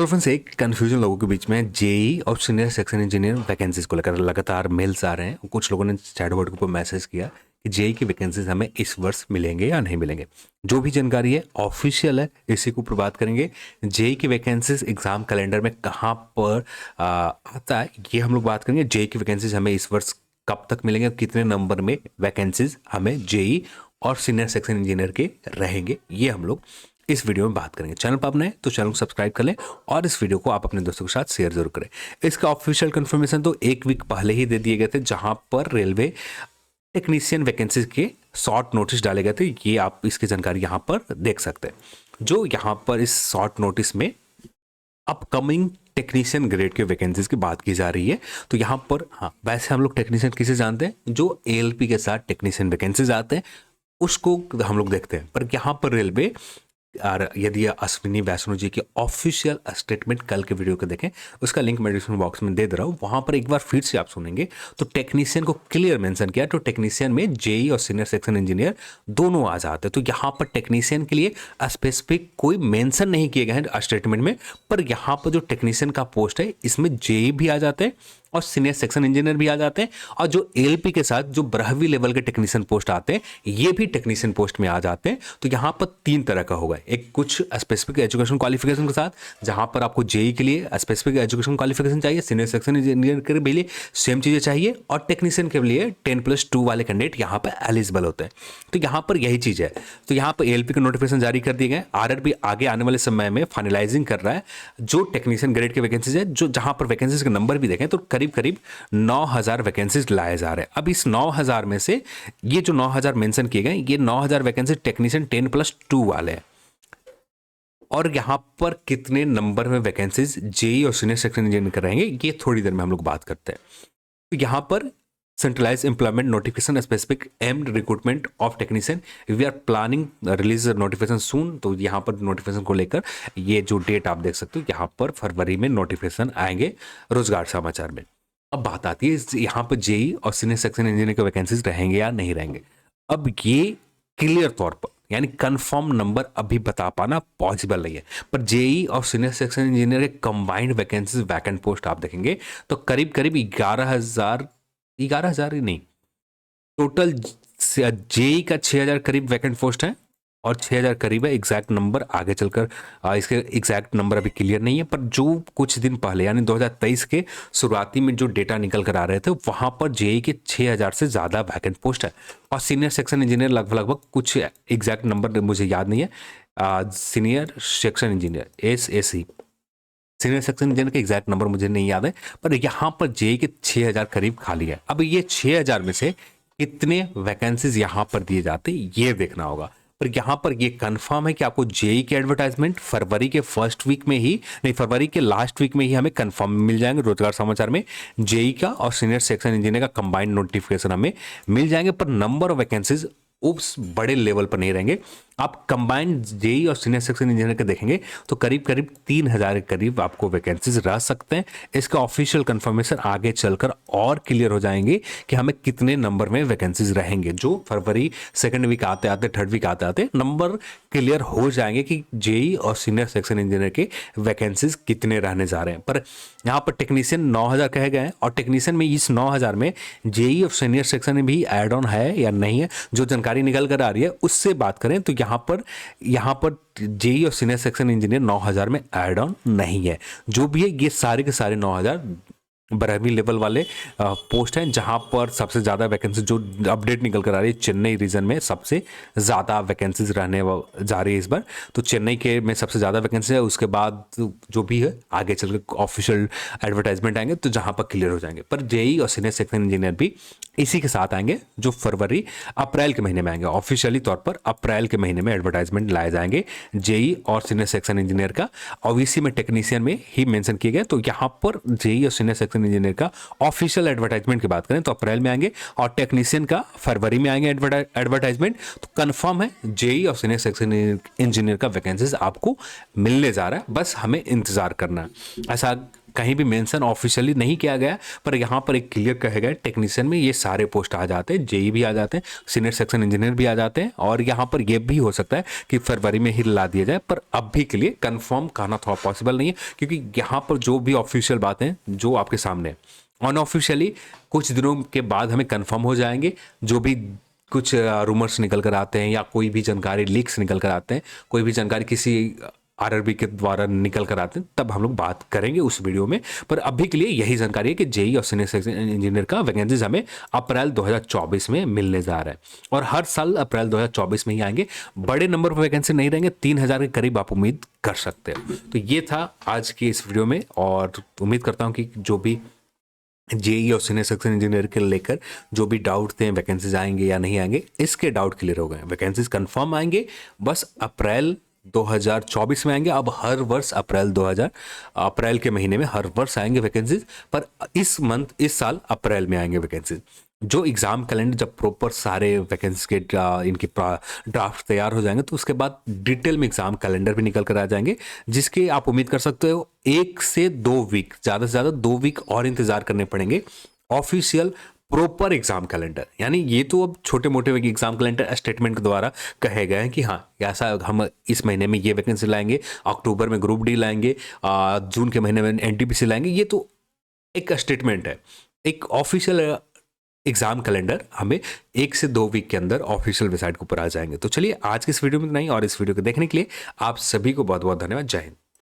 Hello friends, एक confusion लोगों के बीच में जेई और सीनियर सेक्शन इंजीनियर वैकेंसीज को लेकर लगातार मेल्स आ रहे हैं। कुछ लोगों ने चैट बोर्ड के ऊपर मैसेज किया कि जेई की वैकेंसीज हमें इस वर्ष मिलेंगे या नहीं मिलेंगे। जो भी जानकारी है ऑफिशियल है, इसी के ऊपर बात करेंगे। जेई की वैकेंसीज एग्जाम कैलेंडर में कहाँ पर आता है, ये हम लोग बात करेंगे। जेई की वैकेंसीज हमें इस वर्ष कब तक मिलेंगे और कितने नंबर में वैकेंसीज हमें जेई और सीनियर सेक्शन इंजीनियर के रहेंगे, ये हम लोग इस वीडियो में बात करेंगे। चैनल पर आप नए तो चैनल को सब्सक्राइब कर लें और इस वीडियो को आप अपने दोस्तों के साथ शेयर जरूर करें। इसका ऑफिशियल कंफर्मेशन तो एक वीक पहले ही दे दिए गए थे, जहां पर रेलवे टेक्नीशियन वैकेंसीज के शॉर्ट नोटिस डाले गए थे। ये आप इसकी जानकारी यहां पर देख सकते हैं। जो यहां पर इस शॉर्ट नोटिस में अपकमिंग टेक्नीशियन ग्रेड के वैकेंसीज की बात की जा रही है। तो यहाँ पर हाँ, वैसे हम लोग टेक्नीशियन किसे जानते हैं, जो एएलपी के साथ टेक्नीशियन वैकेंसीज आते हैं उसको हम लोग देखते हैं। पर यहाँ पर रेलवे और यदि अश्विनी वैष्णो जी की ऑफिशियल स्टेटमेंट कल के वीडियो को देखें, उसका लिंक मैं डिस्क्रिप्शन बॉक्स में दे रहा हूँ, वहां पर एक बार फिर से आप सुनेंगे तो टेक्नीशियन को क्लियर मेंशन किया। तो टेक्नीशियन में जेई और सीनियर सेक्शन इंजीनियर दोनों आ जाते हैं। तो यहाँ पर टेक्नीशियन के लिए स्पेसिफिक कोई मेंशन नहीं किए गए हैं स्टेटमेंट में, पर यहाँ पर जो टेक्नीशियन का पोस्ट है इसमें जेई भी आ जाते हैं और सीनियर सेक्शन इंजीनियर भी आ जाते हैं। और जो एएलपी के साथ जो 12वीं लेवल के टेक्नीशियन पोस्ट आते हैं, ये भी टेक्नीशियन पोस्ट में आ जाते हैं। तो यहाँ पर तीन तरह का होगा, एक कुछ स्पेसिफिक एजुकेशन क्वालिफिकेशन के साथ, जहां पर आपको जेई के लिए स्पेसिफिक एजुकेशन क्वालिफिकेशन चाहिए, सीनियर सेक्शन इंजीनियर के लिए सेम चीजें चाहिए, और टेक्नीशियन के लिए 10+2 वाले कैंडिडेट यहाँ पर एलिजिबल होते हैं। तो यहाँ पर यही चीज है। तो यहाँ पर एएलपी के नोटिफिकेशन जारी कर दिए गए। आरआरबी आगे आने वाले समय में फाइनलाइजिंग कर रहा है जो टेक्नीशियन ग्रेड के वैकेंसीज है, जो जहां पर वैकेंसीज के नंबर भी देखें तो करीब 9000 वैकेंसीज लाए जा रहे हैं। अब इस 9000 में से ये जो 9000 मेंशन किए गए, ये 9000 वैकेंसी टेक्नीशियन 10+2 वाले हैं। और यहां पर कितने नंबर में वैकेंसीज जेई और सीनियर सेक्शन इंजीनियर के रहेंगे, ये थोड़ी देर में हम लोग बात करते हैं। तो यहां पर centralise employment notification specific aimed recruitment of technician, we are planning release notification soon. तो यहाँ पर नोटिफिकेशन को लेकर ये जो डेट आप देख सकते हो, यहाँ पर फरवरी में नोटिफिकेशन आएंगे रोजगार समाचार में। अब बात आती है यहाँ पर जेई और सीनियर सेक्शन इंजीनियर के वैकेंसीज रहेंगे या नहीं रहेंगे। अब ये क्लियर तौर पर यानी कंफर्म नंबर अभी बता पाना पॉसिबल नहीं है, पर जेई और सीनियर सेक्शन इंजीनियर के कंबाइंड वैकेंसीज वैकेंट पोस्ट आप देखेंगे तो करीब 11,000 ही नहीं, टोटल जेई का 6,000 करीब वैकेंट पोस्ट है और 6,000 करीब है। एग्जैक्ट नंबर आगे चलकर इसके एग्जैक्ट नंबर अभी क्लियर नहीं है, पर जो कुछ दिन पहले यानी 2023 के शुरुआती में जो डेटा निकल कर आ रहे थे, वहां पर जेई के 6,000 से ज़्यादा वैकेंट पोस्ट है। और सीनियर सेक्शन इंजीनियर लगभग कुछ एग्जैक्ट नंबर मुझे याद नहीं है। Senior section engineer SSE senior section engineer के एग्जैक्ट नंबर मुझे नहीं याद है, पर यहाँ पर जेई के 6,000 करीब खाली है। अब ये 6,000 में से कितने वैकेंसीज यहाँ पर दिए जाते ये देखना होगा। पर यहाँ पर ये कंफर्म है कि आपको जेई के एडवर्टाइजमेंट फरवरी के फर्स्ट वीक में ही नहीं, फरवरी के लास्ट वीक में ही हमें कंफर्म मिल जाएंगे। रोजगार समाचार में जेई का और सीनियर सेक्शन इंजीनियर का कंबाइंड नोटिफिकेशन हमें मिल जाएंगे, पर नंबर ऑफ वैकेंसीज उस बड़े लेवल पर नहीं रहेंगे। आप कंबाइंड जेई और सीनियर सेक्शन इंजीनियर के देखेंगे तो करीब 3,000 के करीब आपको वैकेंसीज रह सकते हैं। इसका ऑफिशियल कंफर्मेशन आगे चलकर और क्लियर हो जाएंगे कि हमें कितने नंबर में वैकेंसीज रहेंगे। जो फरवरी सेकंड वीक आते आते थर्ड वीक आते आते नंबर क्लियर हो जाएंगे कि जेई और सीनियर सेक्शन इंजीनियर के वैकेंसीज कितने रहने जा रहे हैं। पर यहाँ पर टेक्नीशियन 9,000 कहे गए हैं, और टेक्नीशियन में इस 9,000 में जेई और सीनियर सेक्शन में भी एड ऑन है या नहीं है, जो जानकारी निकल कर आ रही है उससे बात करें तो यहाँ पर जेई और सीनियर सेक्शन इंजीनियर 9,000 में एड ऑन नहीं है। जो भी है ये सारे के सारे 9,000 12वीं लेवल वाले पोस्ट हैं, जहां पर सबसे ज़्यादा वैकेंसी जो अपडेट निकल कर आ रही है, चेन्नई रीजन में सबसे ज़्यादा वैकेंसीज रहने जा रही है इस बार। तो चेन्नई के में सबसे ज़्यादा वैकेंसी है, उसके बाद जो भी है आगे चल के ऑफिशियल एडवर्टाइजमेंट आएंगे तो जहां पर क्लियर हो जाएंगे। पर जेई और सीनियर सेक्शन इंजीनियर भी इसी के साथ आएंगे, जो फरवरी अप्रैल के महीने में आएंगे। ऑफिशियली तौर पर अप्रैल के महीने में एडवर्टाइजमेंट लाए जाएंगे जेई और सीनियर सेक्शन इंजीनियर का। ओबीसी में टेक्नीशियन में ही मेंशन किए गए। तो यहाँ पर जेई और सीनियर सेक्शन इंजीनियर का ऑफिशियल एडवर्टाइजमेंट की बात करें तो अप्रैल में आएंगे, और टेक्नीशियन का फरवरी में आएंगे एडवर्टाइजमेंट। तो कंफर्म है जेई और सीनियर सेक्शन इंजीनियर का वैकेंसीज आपको मिलने जा रहा है, बस हमें इंतजार करना है। ऐसा कहीं भी मेंशन ऑफिशियली नहीं किया गया, पर यहाँ पर एक क्लियर कहा गया टेक्नीशियन में ये सारे पोस्ट आ जाते हैं, जेई भी आ जाते हैं, सीनियर सेक्शन इंजीनियर भी आ जाते हैं, और यहाँ पर ये भी हो सकता है कि फरवरी में ही ला दिया जाए, पर अभी के लिए कंफर्म कहना थोड़ा पॉसिबल नहीं है, क्योंकि यहाँ पर जो भी ऑफिशियल बातें जो आपके सामने अनऑफिशियली कुछ दिनों के बाद हमें कंफर्म हो जाएंगे। जो भी कुछ रूमर्स निकल कर आते हैं या कोई भी जानकारी लीक्स निकल कर आते हैं, कोई भी जानकारी किसी आरआरबी के द्वारा निकल कर आते हैं, तब हम लोग बात करेंगे उस वीडियो में। पर अभी के लिए यही जानकारी है कि जेई और सीनियर सेक्शन इंजीनियर का वैकेंसीज हमें अप्रैल 2024 में मिलने जा रहा है, और हर साल अप्रैल 2024 में ही आएंगे। बड़े नंबर पर वैकेंसी नहीं रहेंगे, 3000 के करीब आप उम्मीद कर सकते हैं। तो ये था आज की इस वीडियो में, और उम्मीद करता हूँ कि जो भी जेई और सीनियर सेक्शन इंजीनियर के लेकर जो भी डाउट थे वैकेंसीज आएंगे या नहीं आएंगे, इसके डाउट क्लियर हो गए। वैकेंसीज कंफर्म आएंगे, बस अप्रैल 2024 में आएंगे। अब हर वर्ष अप्रैल के महीने में हर वर्ष आएंगे वैकेंसीज, पर इस साल अप्रैल में आएंगे वैकेंसीज। जो एग्ज़ाम कैलेंडर जब प्रॉपर सारे वैकेंसी के इनके ड्राफ्ट तैयार हो जाएंगे, तो उसके बाद डिटेल में एग्ज़ाम कैलेंडर भी निकल कर आ जाएंगे, जिसके आप उम्मीद कर सकते हो 1 से 2 वीक, ज़्यादा से ज़्यादा 2 वीक और इंतज़ार करने पड़ेंगे ऑफिशियल प्रॉपर एग्जाम कैलेंडर। यानी ये तो अब छोटे मोटे एग्जाम कैलेंडर स्टेटमेंट के द्वारा कहे गए हैं कि हाँ ऐसा हम इस महीने में ये वैकेंसी लाएंगे, अक्टूबर में ग्रुप डी लाएंगे, जून के महीने में एनटीपीसी लाएंगे। ये तो एक स्टेटमेंट है। एक ऑफिशियल एग्जाम कैलेंडर हमें 1 से 2 वीक के अंदर ऑफिशियल वेबसाइट के ऊपर आ जाएंगे। तो चलिए आज की इस वीडियो में नहीं, और इस वीडियो को देखने के लिए आप सभी को बहुत बहुत धन्यवाद। जय हिंद।